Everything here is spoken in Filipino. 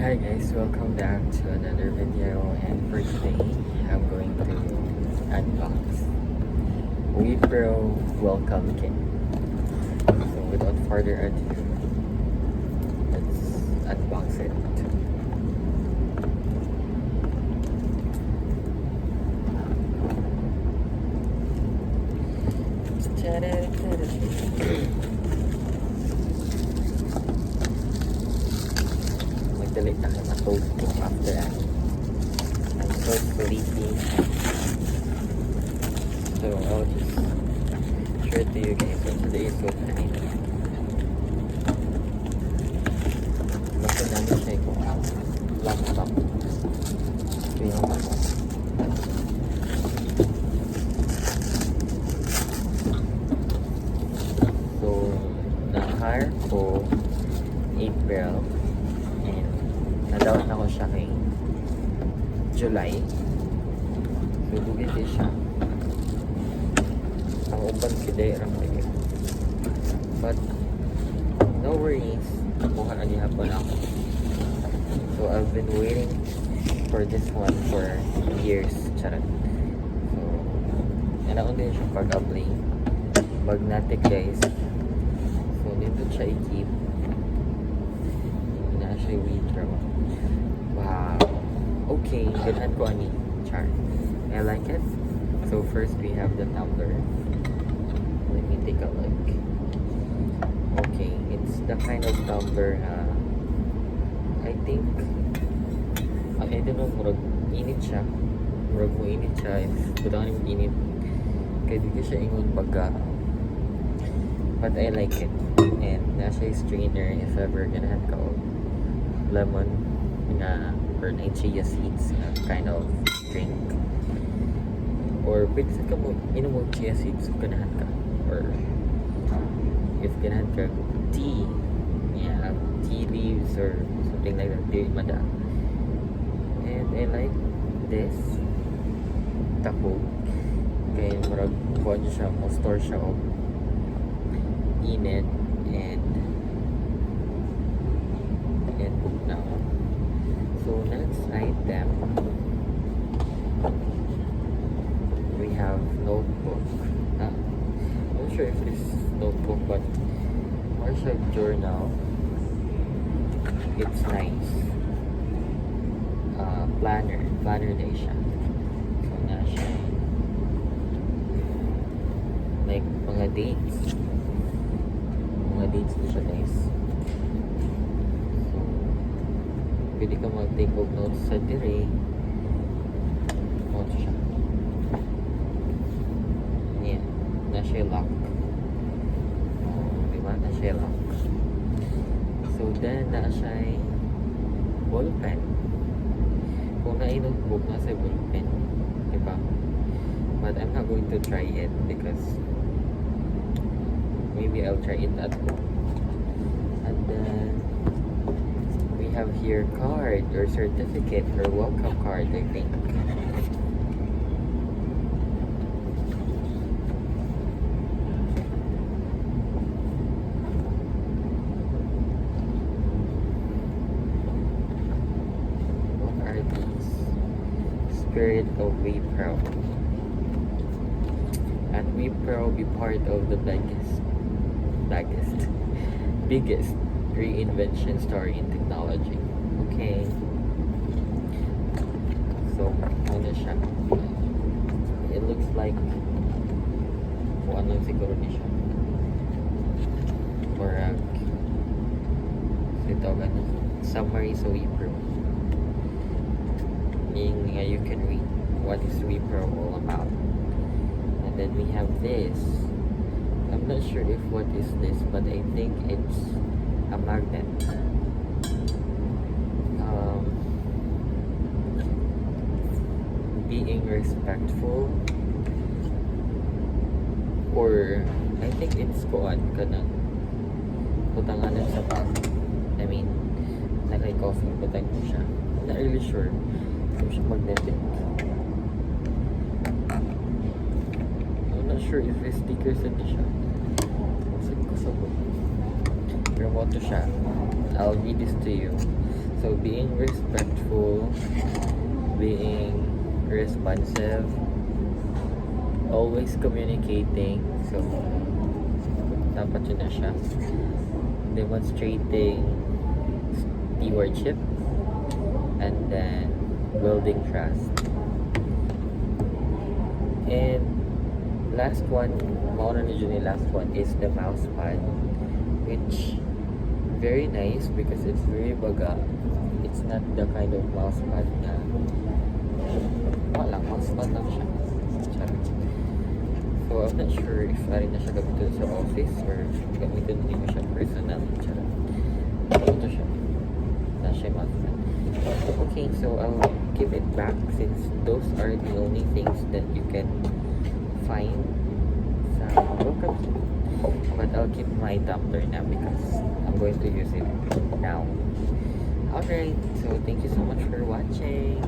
Hi guys, welcome back to another video, and for today I'm going to unbox Wipro Welcome Kit. So without further ado, let's unbox it. Magdalik na kayo matulog after that. I'm so sleepy. So I'll just share it to you guys. So today is so night. Basta namin siya yung laptop. Ito yung laptop. So na-hire ko April. Na-down ako siya kay July. So, bugiti siya. Ang uban kidera ko yun. But, no worries. Nakuha na hapon ako. So, I've been waiting for this one for years. Charot. So, nanaon din siya pag-apply. Magnetic guys. So, dito siya i-keep. Actually, Wipro. Wow. Okay, ganahan ko ani char. I like it. So first we have the tumbler. Let me take a look. Okay, it's the kind of tumbler I think I don't know, murag init siya. Murag mo init siya. Buta ka init. Kaya di ko siya ingon pagka. But I like it. And nasa strainer if ever ganahan ka lemon na or chia seeds kind of drink, or pwede ka mo inom mo chia seeds ganahan ka, or if ganahan ka tea, yeah, tea leaves or something like that, di mada. And I like this tapo kaya murag kuha siya mo store siya o init and now. So next item, we have notebook. I'm not sure if this is notebook, but Marshall journal. It's nice. Planner day siya. So na siya like mga dates na siya guys. Pwede ka mag-take of notes sa dire. Notes siya. Yan. Na-siya lock. Diba? Na-siya lock. So then, na-siya ball pen. Kung na-notebook, nasa ball pen. Diba? But I'm not going to try it because maybe I'll try it at home. And then have here card or certificate or welcome card, I think. What are these? Spirit of Wipro. At Wipro, be part of the biggest reinvention story in technology. Okay. So, ano siya? It looks like kung ano siguro ni siya. Or so ito summary sa Wipro. You can read what is Wipro all about. And then we have this. I'm not sure if what is this, but I think it's a magnet. Being respectful, or I think it's kuan kanang butanganan sa bag. I mean, like coffee, butang mo siya. Not really sure kung siya magnetic. I'm not sure if may stickers na siya. Sige ko sa book. Pero mo to siya. I'll read this to you. So being respectful, being responsive, always communicating. So dapat yun na siya. Demonstrating stewardship and then building trust. And last one, mauna na dyan yung last one is the mouse pad, which very nice because it's very baga. It's not the kind of mouse pad na wala, mouse pad lang siya. Charot. So I'm not sure if ari na siya gamitin sa office or gamitin din mo siya personal. Charot. Ito siya. Na siya mouse pad. Okay, so I'll give it back since those are the only things that you can find sa welcome kit. But I'll keep my tumbler now because I'm going to use it now. Alright, so thank you so much for watching.